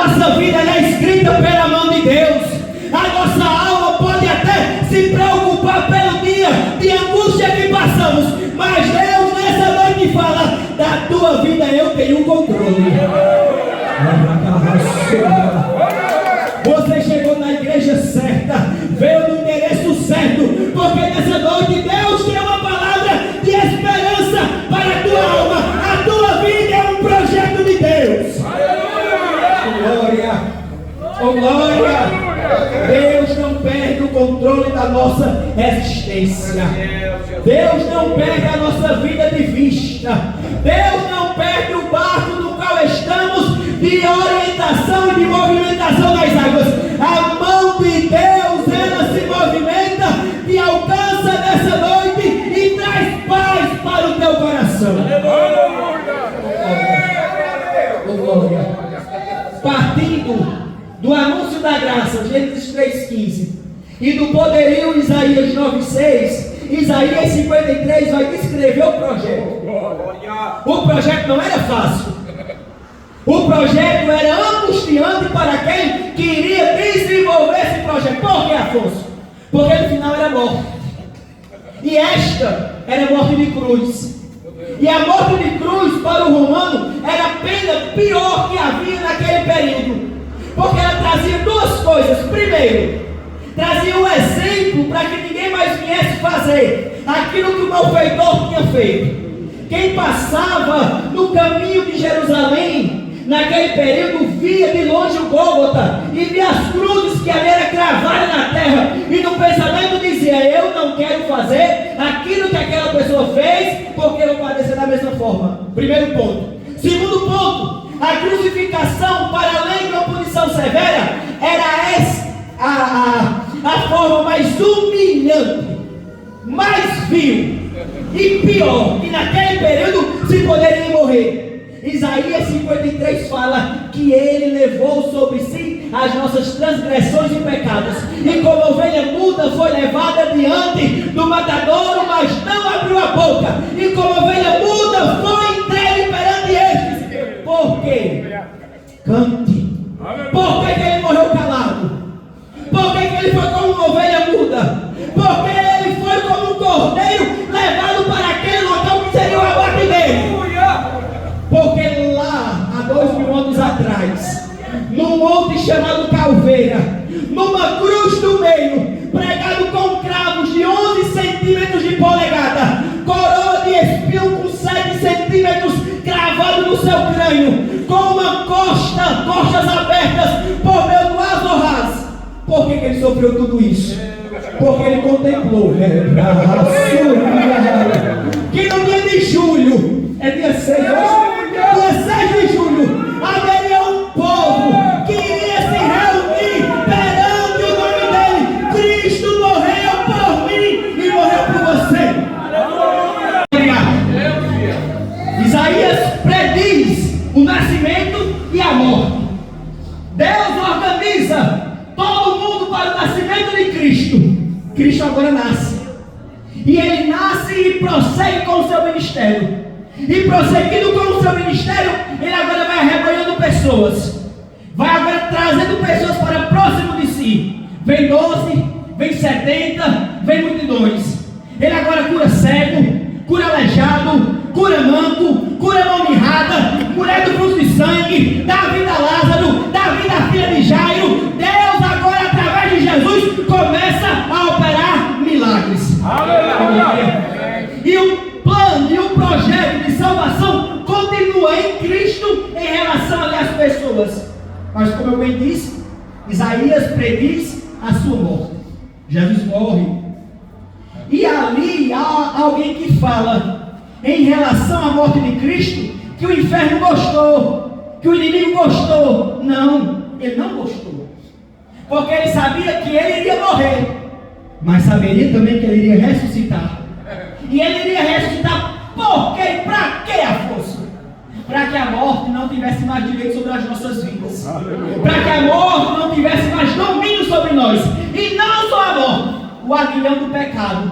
nossa vida é escrita pela mão de Deus. A nossa alma pode até se preocupar pelo dia de angústia que passamos, mas Deus nessa noite fala: da tua vida eu tenho controle. Você chegou na igreja certa, veio no endereço certo, porque nessa noite Deus tem uma palavra de esperança para a tua alma. A tua vida é um projeto de Deus. Glória, oh glória. Deus não perde o controle da nossa existência. Deus não perde a nossa vida de vista. Deus não perde o barco no qual estamos de orientação e de movimentação das águas. A mão de Deus, ela se movimenta, te alcança nessa noite e traz paz para o teu coração. Glória. Partindo do anúncio da graça, Gênesis 3,15, e do poderio, Isaías 9,6, Isaías 53 vai descrever o projeto. O projeto não era fácil. O projeto era angustiante para quem queria desenvolver esse projeto. Por que, Afonso? Porque no final era morte. E esta era morte de cruz. E a morte de cruz para o romano era a pena pior que havia naquele período. Porque ela trazia duas coisas. Primeiro, trazia um exemplo para que ninguém mais viesse fazer aquilo que o malfeitor tinha feito. Quem passava no caminho de Jerusalém naquele período via de longe o Gólgota e via as cruzes que ali era cravada na terra, e no pensamento dizia: eu não quero fazer aquilo que aquela pessoa fez, porque eu vou padecer da mesma forma. Primeiro ponto. Segundo ponto, a crucificação, para além de uma punição severa, era essa a forma mais humilhante, mais vil e pior que naquele período se poderia morrer. Isaías 53 fala que ele levou sobre si as nossas transgressões e pecados, e como ovelha muda foi levada diante do matadouro, mas não abriu a boca, e como ovelha muda foi entregue perante estes. Por quê? Cante. Por que ele morreu calado? Por que ele foi como uma ovelha muda? Porque ele foi como um cordeiro levado para aquele local que seria o abate dele. Porque lá, há 2000 anos atrás, num monte chamado Calveira, numa cruz do meio, pregado com cravos de 11 centímetros de polegada, coroa de espinho com 7 centímetros cravado no seu crânio, com uma costas abertas por meio do azorraz. Por que ele sofreu tudo isso? Porque ele contemplou que no dia de julho, é dia 6 hoje, dia 6 de julho, haveria um povo que iria se reunir perante o nome dele. Cristo morreu por mim e morreu por você. Isaías prediz o nascimento e a morte. Deus organiza todo mundo para o nascimento de Cristo. Cristo agora nasce. E ele nasce e prossegue com o seu ministério. E prosseguindo com o seu ministério, ele agora vai arrebanhando pessoas. Vai agora trazendo pessoas para próximo de si. Vem 12, vem 70, vem multidões. Ele agora cura cego, cura aleijado, cura manco, cura mão mirrada, mulher do fluxo de sangue, dá vida a Lázaro, dá vida à filha de Jairo. Deus agora, através de Jesus, começa a operar milagres. Aleluia. E o plano e o projeto de salvação continua em Cristo em relação às pessoas. Mas como eu bem disse, Isaías prediz a sua morte. Jesus morre. E ali há alguém que fala em relação à morte de Cristo que o inferno gostou, que o inimigo gostou. Não, ele não gostou. Porque ele sabia que ele iria morrer, mas saberia também que ele iria ressuscitar. E ele iria ressuscitar por quê? Para quê, Afonso? Para que a morte não tivesse mais direito sobre as nossas vidas. Para que a morte não tivesse mais domínio sobre nós. E não só a morte, o aguilhão do pecado.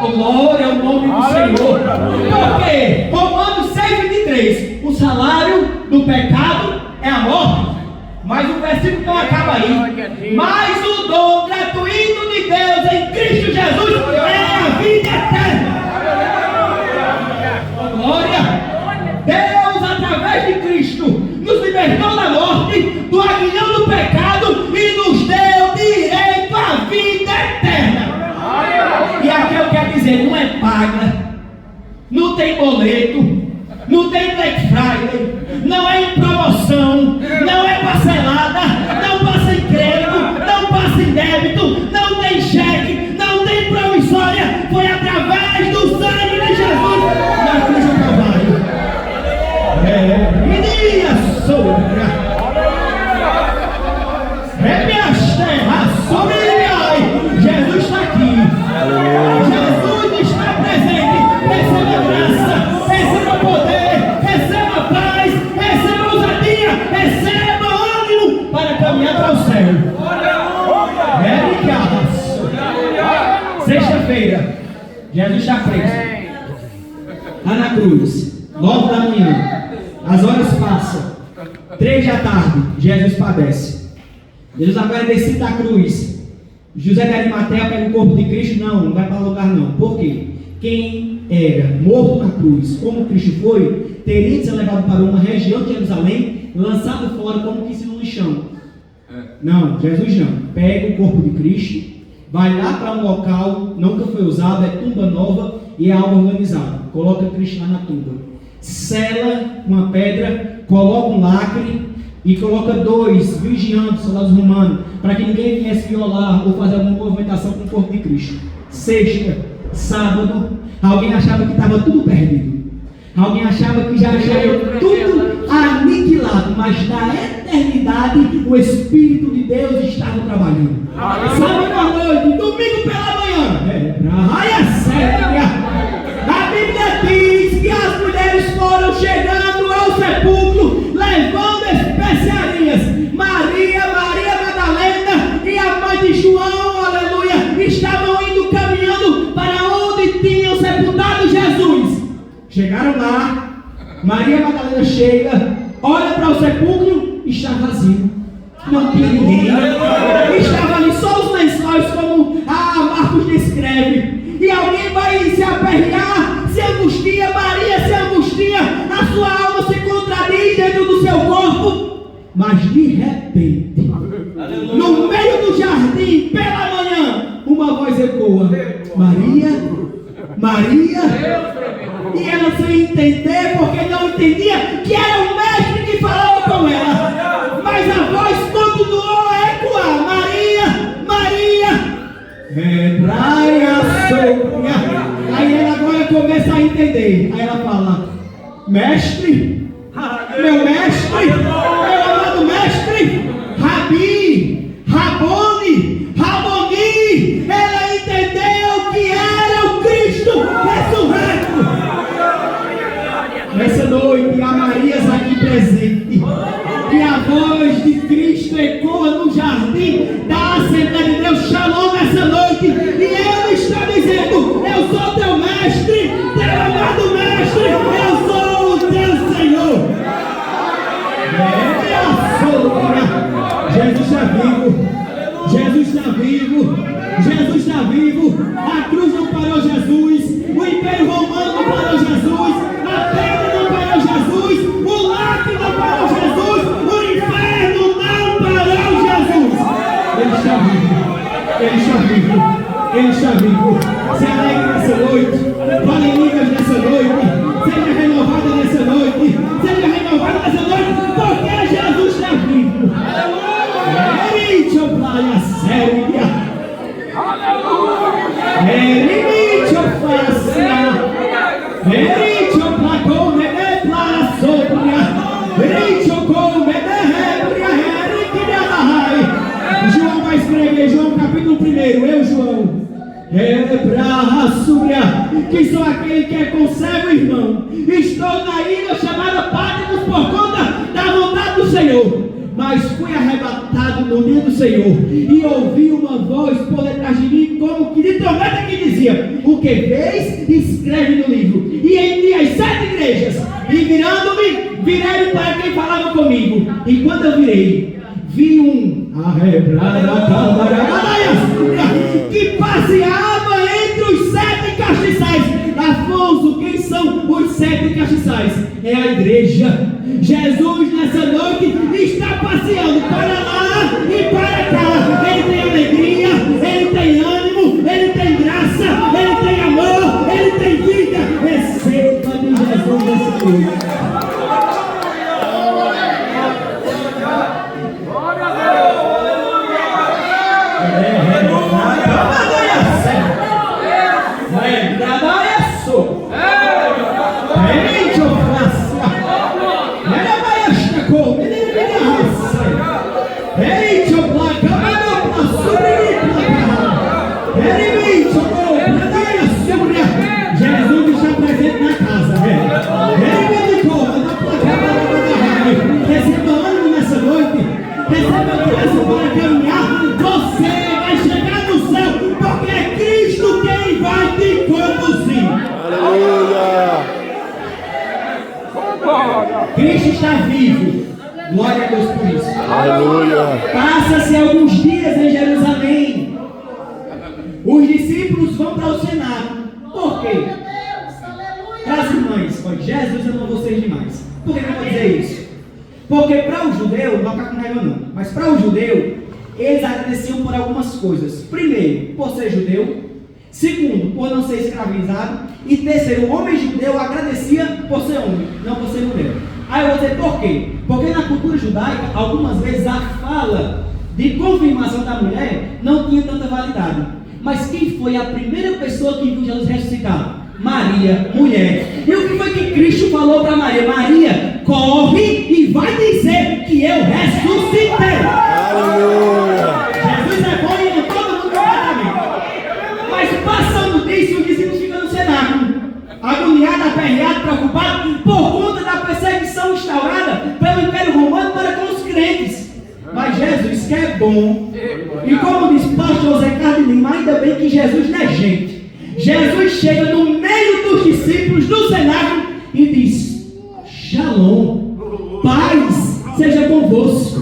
Oh, glória ao nome do Senhor. Por quê? Romanos 6,23. O salário do pecado é a morte, Mas o versículo não acaba aí. Mas o dom gratuito de Deus em Cristo Jesus é a vida eterna. Glória! Deus, através de Cristo, nos libertou da morte, do aguilhão do pecado e nos deu direito à vida eterna. E aqui eu quero dizer, não é paga, não tem boleto, não tem Black Friday, não é em promoção, não é parcelada, não passa em crédito, não passa em débito, não tem cheque, não tem promissória, foi através do sangue de Jesus na cruz do Calvário. Menina sobra, minhas terras sobre ele. Jesus está aqui, Jesus está presente. Receba graça, receba poder, receba paz, receba ousadia, receba ânimo para caminhar para o céu. Sexta-feira, Jesus está preso, está na cruz, 9 da manhã, as horas passam, 3 da tarde, Jesus padece. Jesus agora desce da cruz. José de Arimateia pega o corpo de Cristo, não vai para lugar não. Por quê? Quem era morto na cruz, como Cristo foi, teria de ser levado para uma região de Jerusalém, lançado fora como que se no lixão. Não, Jesus não. Pega o corpo de Cristo, vai lá para um local, nunca foi usado, é tumba nova e é algo organizado. Coloca Cristo lá na tumba, sela uma pedra, coloca um lacre e coloca 2 vigiando, soldados romanos, para que ninguém viesse violar ou fazer alguma movimentação com o corpo de Cristo. Sexta, sábado, alguém achava que estava tudo perdido, alguém achava que já era tudo aniquilado, mas na eternidade o Espírito de Deus estava trabalhando. Sábado à noite, domingo pela manhã, raia séria. A Bíblia diz que as mulheres foram chegando ao sepulcro levando especiarias. Maria Madalena e a mãe de João, aleluia, estavam indo caminhando para onde tinham sepultado Jesus. Chegaram lá, Maria Madalena chega, olha para o sepulcro, está vazio, não tinha ninguém, estava ali só os lençóis, como Marcos descreve. E alguém vai se aperrear, se angustia, Maria se angustia, a sua alma se contradiz dentro do seu corpo, mas de repente, no meio do jardim, pela manhã, uma voz ecoa: Maria, Maria. E ela sem entender, porque não entendia que era o mestre que falava com ela, mas a voz continuou a ecoar: Maria, Maria. Aí ela agora começa a entender. Aí ela fala: mestre, meu mestre, meu amado mestre, Rabi, Raboni, Raboni. Ela entendeu que era o Cristo ressurreto. Nessa noite há Marias aqui presente, e a voz de Cristo ecoa no jardim da Assembleia de Deus. Shalom nessa noite, e Ele está dizendo: eu sou teu mestre, teu amado mestre, eu sou o teu Senhor. Jesus está vivo, Jesus está vivo, Jesus está vivo. A cruz não parou Jesus, o Império Romano não parou Jesus, a pedra não parou Jesus, o lacre não parou Jesus, o inferno não parou Jesus. Ele está vivo, Ele está vivo, Ele está vivo. Se alegre nessa noite, fale em línguas nessa noite, seja renovada nessa noite, seja renovada nessa noite, porque Jesus está vivo. Aleluia, praia séria. Aleluia, praia. Aleluia, pra comer para sobria. João vai escrever, João capítulo 1, eu, João, que sou aquele que conserva o irmão. Estou na ilha chamada Patmos por conta da vontade do Senhor, mas fui arrebatado no dia do Senhor, e ouvi uma voz por detrás de mim, como que de trombeta, que dizia: o que fez, escreve no livro, e envia as 7 igrejas. E virando-me, virei para quem falava comigo, e quando eu virei, vi um que passeava entre os 7 castiçais. Afonso, quem são os 7 castiçais? É a igreja. Jesus nessa noite está passeando para lá e para cá. Ele tem alegria, ele tem ânimo, ele tem graça, ele tem amor, ele tem vida. Receba de Jesus nessa noite. Jesus está presente na casa. Receba ânimo nessa noite. Receba graça para caminhar. Você vai chegar no céu, porque é Cristo quem vai te conduzir. Aleluia! Cristo está vivo. Glória a Deus por isso. Aleluia! Passa-se alguns dias em Jerusalém. Os discípulos vão para o Senado. Por quê? Para as irmãs, Jesus ama vocês demais. Por que eu vou dizer isso? Porque para o judeu, não está com raiva não, mas para o judeu, eles agradeciam por algumas coisas. Primeiro, por ser judeu. Segundo, por não ser escravizado. E terceiro, o homem judeu agradecia por ser homem, não por ser mulher. Aí eu vou dizer por quê? Porque na cultura judaica, algumas vezes a fala de confirmação da mulher não tinha tanta validade. Mas quem foi a primeira pessoa que viu Jesus ressuscitado? Maria, mulher. E o que foi que Cristo falou para Maria? Maria, corre e vai dizer que eu ressuscitei. Aleluia! Jesus é bom e todo mundo completamente. Mas passando disso, os discípulos ficam no cenáculo, agoniado, aperreado, preocupado por conta da perseguição instaurada pelo Império Romano para com os crentes. Mas Jesus que é bom. E como diz pastor Zé Carlos Lima, ainda bem que Jesus não é gente. Jesus chega no meio dos discípulos do cenáculo e diz: Shalom, paz seja convosco.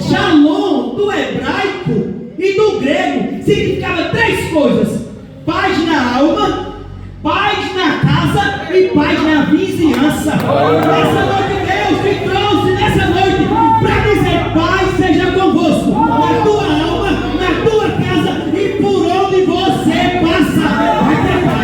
Shalom do hebraico e do grego significava 3 coisas: paz na alma, paz na casa e paz na vizinhança. Nessa noite Deus te trouxe nessa noite para dizer: paz seja convosco, na tua alma, na tua casa e por onde você passa, vai ter paz.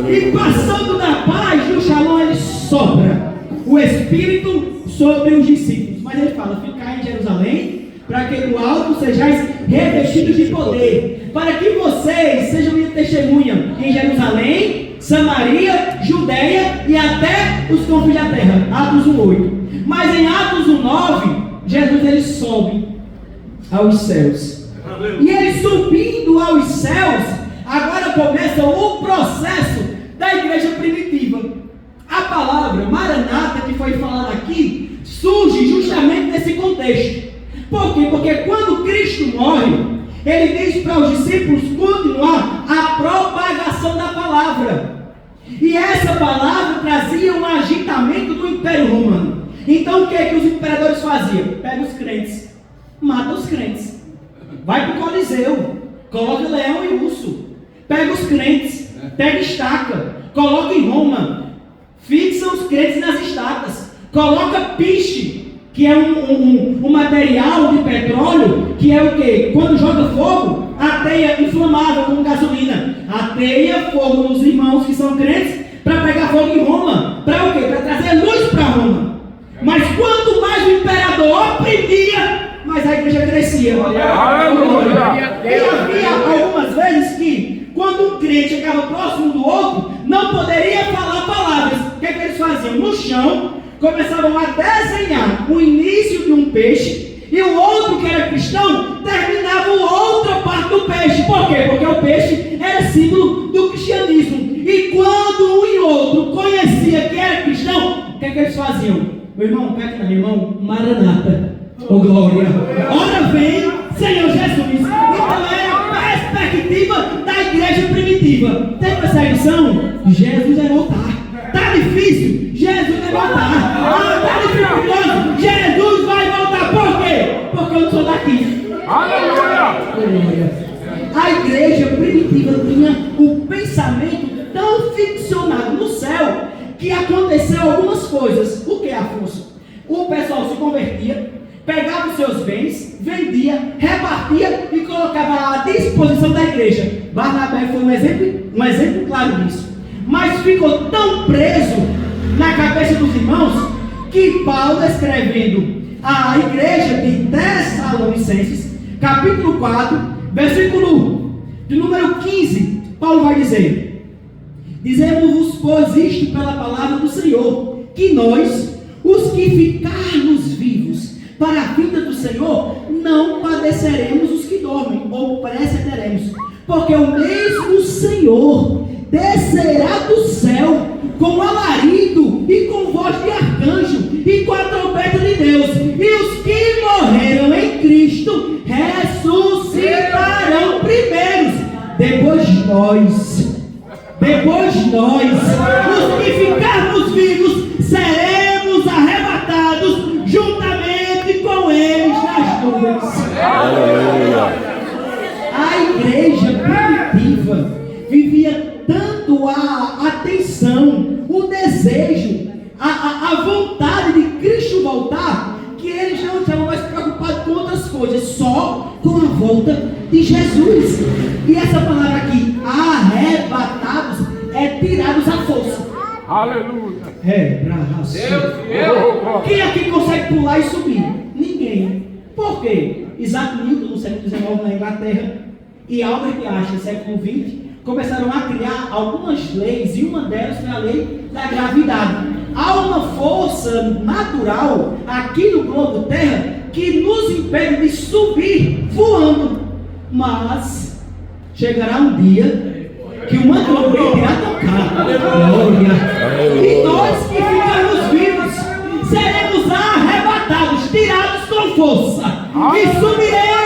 E passando da paz, no Shalom ele sopra o Espírito sobre os discípulos. Mas ele fala: ficar em Jerusalém, para que do alto sejais revestidos de poder, para que vocês sejam minha testemunha em Jerusalém, Samaria, Judeia e até os confins da terra. Atos 1:8. Mas em Atos 1:9, Jesus ele sobe aos céus. E ele subindo aos céus, agora começa o processo da igreja primitiva. A palavra Maranata, que foi falada aqui, surge justamente nesse contexto. Por quê? Porque quando Cristo morre, ele diz para os discípulos continuar a propagação da palavra. E essa palavra trazia um agitamento do Império Romano. Então o que é que os imperadores faziam? Pega os crentes, mata os crentes, vai para o Coliseu, coloca leão e urso. Pega os crentes, pega estaca, coloca em Roma, fixa os crentes nas estacas, coloca piche, que é um material de petróleo, que é o que? Quando joga fogo, ateia inflamável como gasolina, ateia fogo nos irmãos que são crentes, para pegar fogo em Roma. Para o quê? Para trazer luz para Roma. Mas quanto mais o imperador oprimia, mais a igreja crescia. E havia algumas vezes que, quando um crente chegava próximo do outro, não poderia falar palavras. O que é que eles faziam? No chão, começavam a desenhar o início de um peixe, e o outro que era cristão terminava a outra parte do peixe. Por quê? Porque o peixe era símbolo do cristianismo. E quando um e outro conhecia que era cristão, o que é que eles faziam? Meu irmão, pega meu irmão, Maranata, oh glória, ora vem Senhor Jesus. Então era a perspectiva da igreja primitiva. Tem perseguição? Jesus vai voltar. Está que aconteceu algumas coisas. O que, Afonso? O pessoal se convertia, pegava os seus bens, vendia, repartia e colocava à disposição da igreja. Barnabé foi um exemplo claro disso. Mas ficou tão preso na cabeça dos irmãos que Paulo, escrevendo à igreja de Tessalonicenses, capítulo 4, versículo de número 15, Paulo vai dizer: dizemos-vos, pois, isto pela palavra do Senhor, que nós, os que ficarmos vivos para a vinda do Senhor, não padeceremos os que dormem, ou precederemos, porque o mesmo Senhor descerá do céu com alarido e com voz de arcanjo e com a trombeta de Deus, e os que morreram em Cristo ressuscitarão primeiros, depois nós, os que ficarmos vivos, seremos arrebatados juntamente com eles nas nuvens. A igreja primitiva vivia tanto a atenção, o desejo, a vontade de Cristo voltar, que eles não estavam mais preocupados com outras coisas, só com a volta de Jesus. E essa palavra aqui, arrebatados, é tirados à força. Aleluia. Quem aqui consegue pular e subir? Ninguém. Por quê? Isaac Newton, no século XIX, na Inglaterra, e Albert Einstein, no século XX, começaram a criar algumas leis, e uma delas foi a lei da gravidade. Há uma força natural aqui no globo Terra que nos impede de subir voando. Mas chegará um dia que uma trombeta irá tocar. E nós que ficarmos vivos seremos arrebatados, tirados com força, e subiremos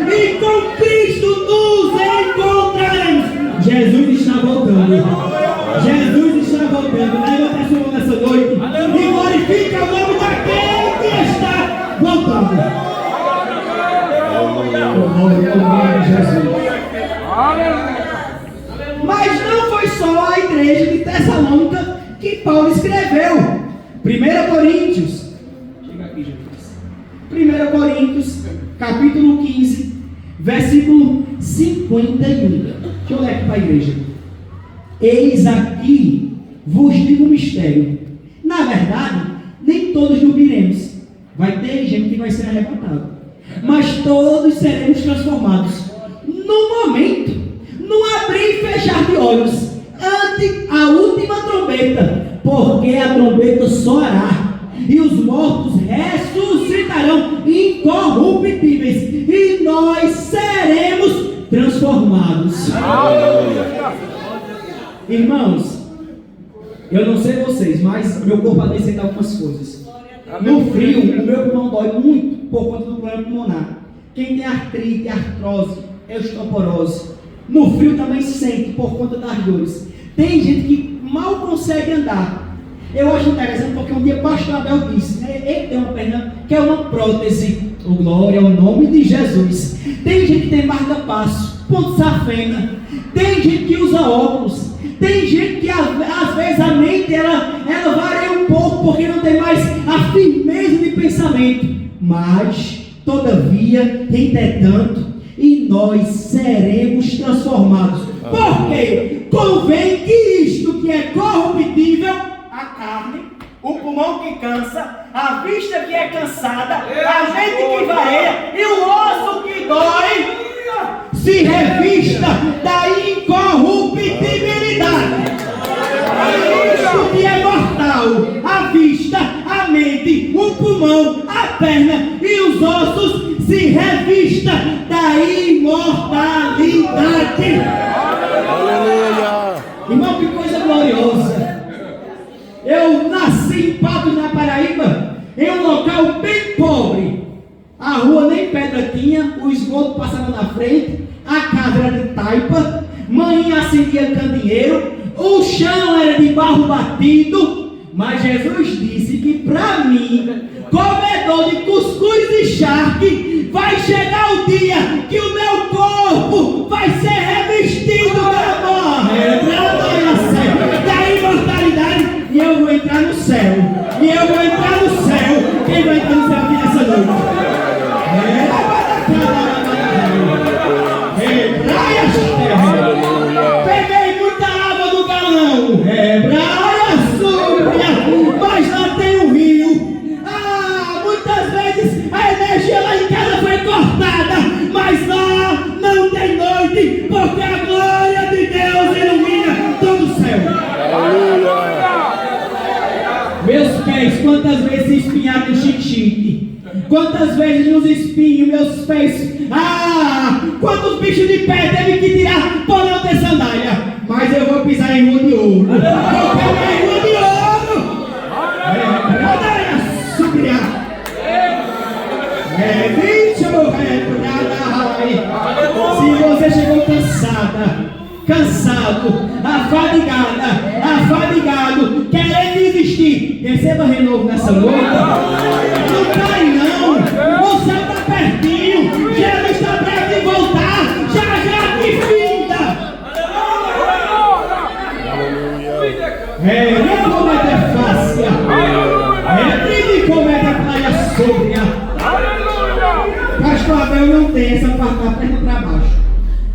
e com Cristo nos encontraremos. Jesus está voltando. Jesus está voltando. Levanta a sua mão nessa noite e glorifica o nome daquele que está voltando. Mas não foi só a igreja de Tessalônica que Paulo escreveu. 1 Coríntios, chega aqui, Jesus. 1 Coríntios, capítulo 15, versículo 51. Deixa eu ler aqui para a igreja. Eis aqui vos digo um mistério. Na verdade, nem todos dormiremos. Vai ter gente que vai ser arrebatado, mas todos seremos transformados no momento, no abrir e fechar de olhos, ante a última trombeta, porque a trombeta soará e os mortos ressuscitarão incorruptíveis e nós seremos transformados. Irmãos, eu não sei vocês, mas meu corpo vai sentir algumas coisas. No frio, o meu pulmão dói muito por conta do problema pulmonar. Quem tem artrite, artrose, osteoporose, no frio também sente por conta das dores. Tem gente que mal consegue andar. Eu acho interessante porque um dia o pastor Abel disse, né, ele tem uma perna que é uma prótese. Oh, glória ao nome de Jesus. Tem gente que tem marca-passo, ponto safena. Tem gente que usa óculos. Tem gente que às vezes a mente ela varia um pouco porque não tem mais a firmeza de pensamento. Mas, todavia, entretanto, e nós seremos transformados. Porque convém que isto que é corruptível, a carne, o pulmão que cansa, a vista que é cansada, a mente que varia e o osso que dói, se revista da incorruptibilidade. Isto que é mortal, a vista, a mente, o pulmão, a perna e os ossos, se revista da imortalidade. Aleluia! Irmão, que coisa gloriosa. Eu nasci em Patos, na Paraíba, em um local bem pobre. A rua nem pedra tinha, o esgoto passava na frente, a casa era de taipa, mãe acendia candeeiro, o chão era de barro batido. Mas Jesus disse que para mim, comedor de cuscuz e charque, vai chegar o dia que o meu corpo vai ser revestido da morte. E eu vou entrar no céu. Quem vai entrar no céu aqui nessa noite? Peguei muita água do galão. Mas lá tem um rio. Muitas vezes a energia lá em casa foi cortada, mas lá não tem noite, porque a glória de Deus ilumina todo o céu. Meus pés, quantas vezes espinharam no chique-chique? Quantas vezes nos espinhos, meus pés? Quantos bichos de pé teve que tirar por não ter sandália? Mas eu vou pisar em rua de ouro. Vou pegar em rua de ouro. Se você chegou cansado, afadigado, querendo desistir, receba renovo nessa noite. Não cai não, o céu está pertinho, Jesus está perto de voltar, já que finda. Como é que é fácil, como é que a praia sôbria. Pastor Abel não tem essa parte da perna para baixo.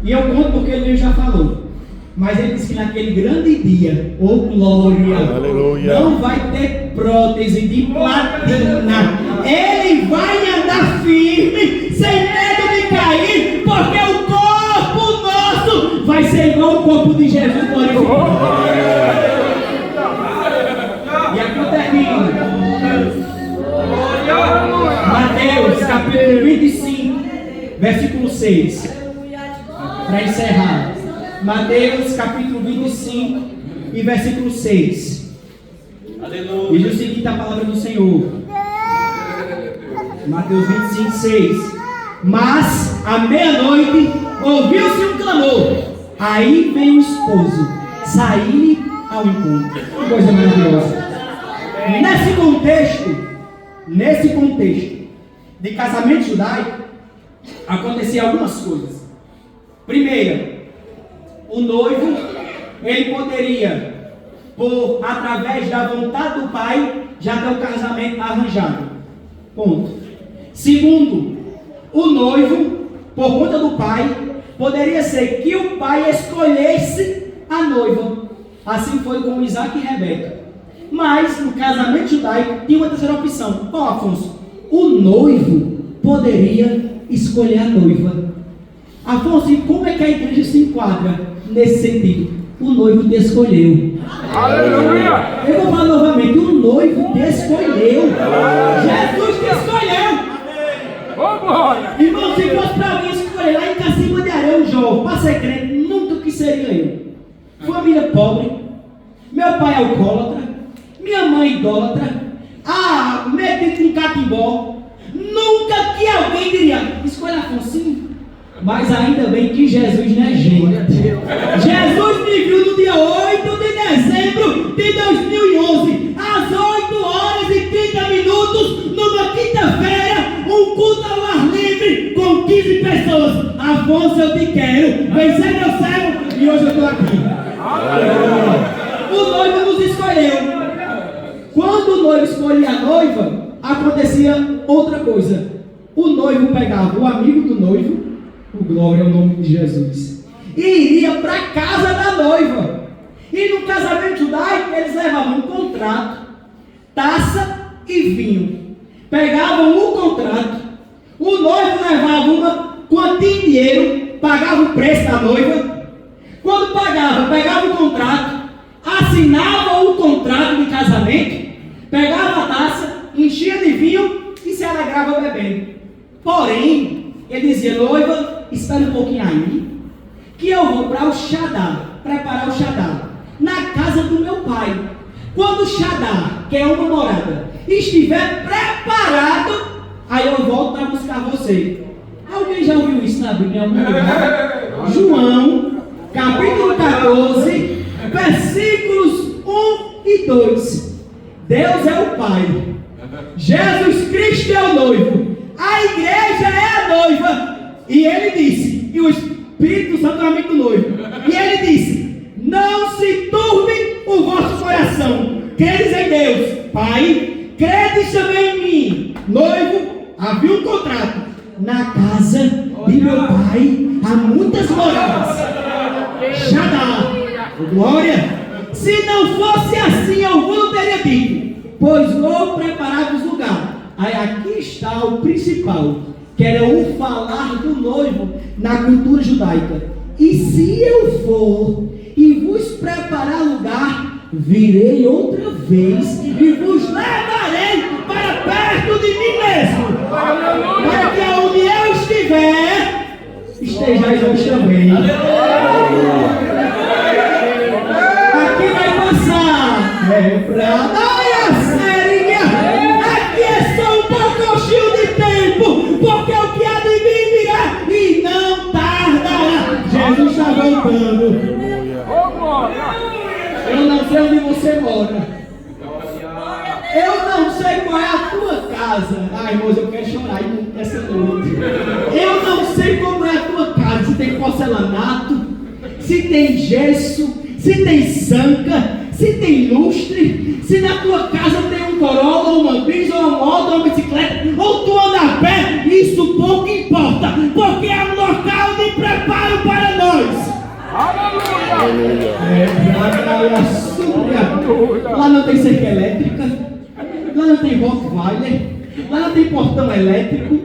E eu conto porque ele já falou. Mas ele disse que naquele grande dia, glória, aleluia, não vai ter prótese de platina. Ele vai andar firme, sem medo de cair, porque o corpo nosso vai ser igual ao corpo de Jesus glorificado. E aqui eu termino. Mateus capítulo 25, versículo 6. Para encerrar. Mateus capítulo 25 e versículo 6. Aleluia. Diz o seguinte a palavra do Senhor. Mateus 25, 6. Mas à meia-noite ouviu-se um clamor. Aí vem o esposo sair ao encontro. Que coisa maravilhosa. Nesse contexto de casamento judaico, acontecia algumas coisas. Primeira, o noivo, ele poderia, através da vontade do pai, já ter o casamento arranjado. Ponto. Segundo, o noivo, por conta do pai, poderia ser que o pai escolhesse a noiva. Assim foi com Isaac e Rebeca. Mas no casamento judaico tinha uma terceira opção. Qual, Afonso? O noivo poderia escolher a noiva. Afonso, e como é que a igreja se enquadra nesse sentido? O noivo te escolheu. Aleluia! Eu vou falar novamente, o noivo te escolheu. Jesus te escolheu. Irmão, se fosse para alguém escolher lá em Cacimba de Areia, um jovem, para ser crente, nunca que seria eu. Família pobre, meu pai alcoólatra, minha mãe idólatra, metido com catimbó. Nunca que alguém diria, escolha Afonso. Mas ainda bem que Jesus não é gente. Jesus me viu no dia 8 de dezembro de 2011, às 8 horas e 30 minutos, numa quinta-feira, um culto ao ar livre com 15 pessoas. Afonso, eu te quero, vem ser meu servo, e hoje eu estou aqui. O noivo nos escolheu. Quando o noivo escolhia a noiva, acontecia outra coisa. O noivo pegava o amigo do noivo, o glória ao nome de Jesus, e iria para a casa da noiva. E no casamento judaico eles levavam um contrato, taça e vinho. Pegavam o contrato, o noivo levava uma quantia de dinheiro, pagava o preço da noiva. Quando pegava o contrato, assinava o contrato de casamento, pegava a taça, enchia de vinho e se alegrava bebendo. Porém, ele dizia: noiva, espera um pouquinho aí, que eu vou para o Shaddá, preparar o Shaddá, na casa do meu pai. Quando o Shaddá, que é uma morada, estiver preparado, aí eu volto para buscar você. Alguém já ouviu isso na Bíblia? João, capítulo 14, versículos 1 e 2. Deus é o Pai, Jesus Cristo é o noivo, a igreja é a noiva. E ele disse, e o Espírito Santo é amigo do noivo, e ele disse: não se turbe o vosso coração, credes em Deus Pai, credes também em mim. Noivo, havia um contrato. Na casa de meu pai há muitas moradas. Já dá. Glória. Se não fosse assim, eu não teria dito, pois vou preparar os lugares. Aí aqui está o principal, que era o falar do noivo na cultura judaica. E se eu for e vos preparar lugar, virei outra vez e vos levarei para perto de mim mesmo, para que onde eu estiver, estejais vós também. Aqui vai passar pra dar a serinha. Aqui é só um pouquinho de tempo, porque o que há de vir virá e não tardará. Jesus está voltando. Eu não sei onde você mora. Eu não sei qual é a tua casa. Ai, irmãos, eu quero chorar essa noite. Eu não sei como é a tua casa. Se tem porcelanato, se tem gesso, se tem sanca, se tem lustre, se na tua casa tem um Corolla, ou uma bis, ou uma moto, ou uma bicicleta, ou tu anda a pé, isso pouco importa, porque é um local de preparo para nós. Aleluia! Lá não tem cerca elétrica, lá não tem Rottweiler, lá não tem portão elétrico.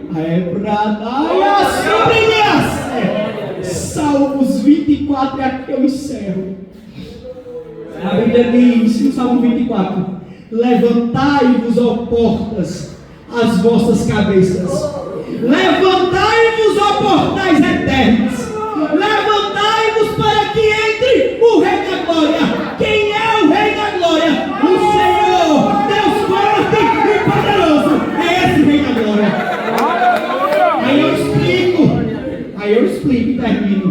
Salmos 24 é aqui eu encerro. A Bíblia diz no Salmo 24: levantai-vos, ó portas, as vossas cabeças. Levantai-vos, ó portais eternos. Levantai-vos para que entre o Rei da Glória. Quem é o Rei da Glória? O Senhor, Deus forte e poderoso. É esse Rei da Glória. Aí eu explico e termino.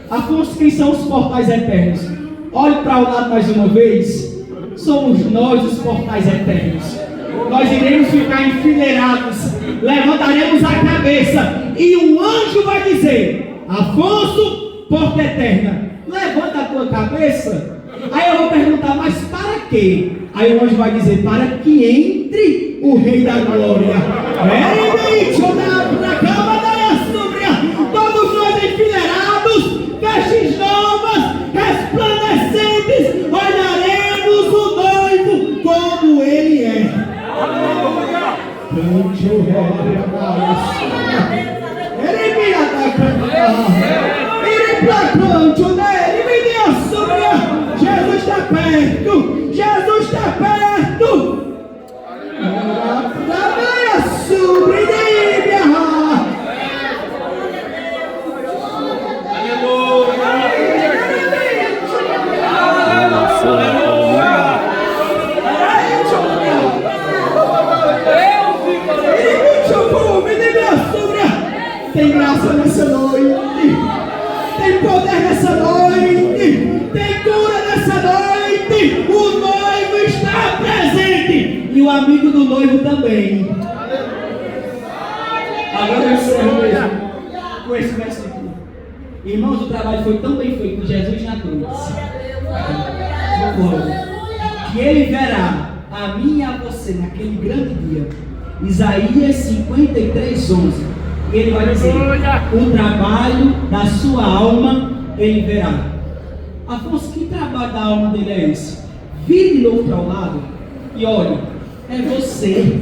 Afonso, quem são os portais eternos? Olhe para o lado mais uma vez. Somos nós os portais eternos. Nós iremos ficar enfileirados, levantaremos a cabeça e um anjo vai dizer: Afonso, porta eterna, levanta a tua cabeça. Aí eu vou perguntar: mas para quê? Aí o anjo vai dizer: para que entre o Rei da Glória. Todos nós enfileirados, vestes novas, resplandecentes, olharemos o noivo como ele é. Cante o Rei Jesus está perto. Jesus está perto. Tem graça nessa noite, tem poder nessa noite, tem cura nessa noite. O noivo está presente e o amigo do noivo também. Agora eu encerro mesmo com esse versículo. Irmãos, o trabalho foi tão bem feito com Jesus na cruz, que ele verá a mim e a você naquele grande dia. Isaías 53:11. Ele vai dizer: o trabalho da sua alma ele verá. Afonso, que trabalho da alma dele é esse? Vire de novo para o lado e olhe, é você.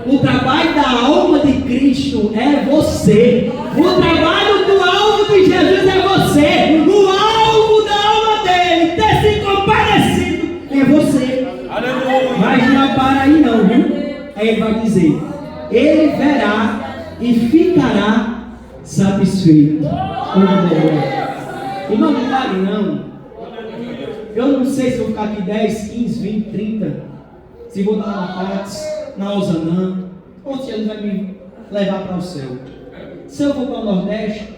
O trabalho da alma de Cristo é você. O trabalho do alvo de Jesus é você. O alvo da alma dele, ter se compadecido, é você. Aleluia. Mas não para aí não, viu? Aí ele vai dizer: ele verá e ficará satisfeito. Irmão, não pare não. Eu não sei se vou ficar aqui 10, 15, 20, 30. Se vou dar na Pax, na Osanã, ou se ele vai me levar para o céu. Se eu for para o Nordeste,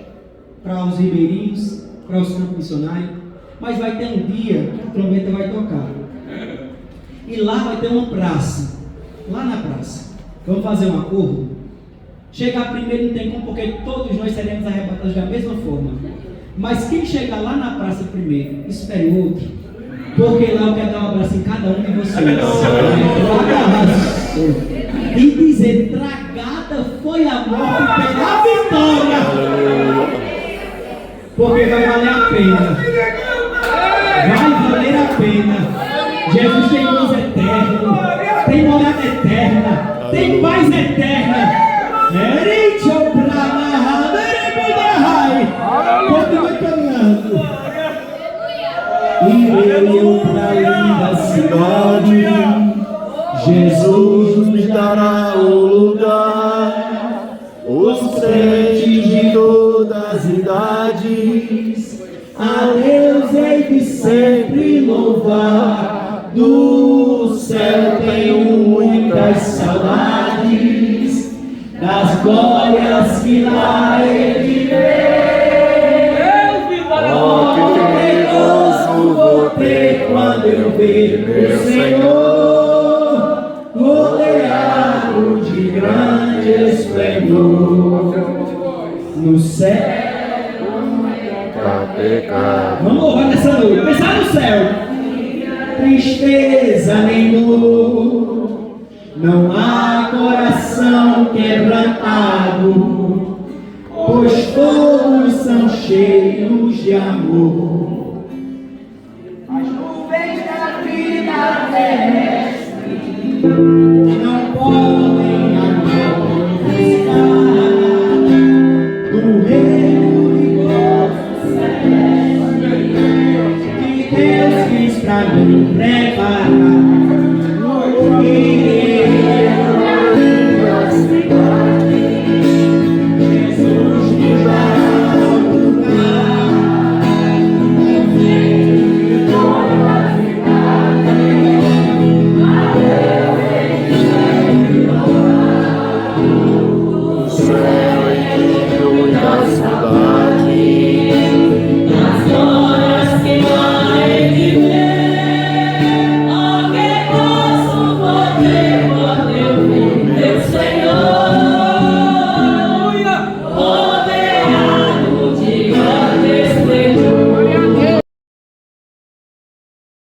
para os ribeirinhos, para os campos missionários, mas vai ter um dia que a trombeta vai tocar. E lá vai ter uma praça. Lá na praça. Vamos fazer um acordo? Chegar primeiro não tem como, porque todos nós seremos arrebatados da mesma forma. Mas quem chegar lá na praça primeiro, espere o outro. Porque lá eu quero dar um abraço em cada um de vocês. E dizer, tragada foi a morte pela vitória. Porque vai valer a pena. Vai valer a pena. Jesus tem luz eterna, tem morada eterna, tem paz eterna. Continua caminhando. Irei para a linda cidade. Jesus me dará o lugar. Os crentes de todas as idades, a Deus hei de sempre louvar. Do céu tenho muitas saudades, das glórias que lá hei de ver. Oh, que perigoso vou ter quando eu ver o Senhor rodeado de grande esplendor no céu. Vamos louvar nessa noite. Pensar no céu. Tristeza nem dor, não há coração quebrantado, pois todos são cheios de amor. As nuvens da vida terrestre não podem buscar do reino de gozo celeste que Deus quis pra mim preparar.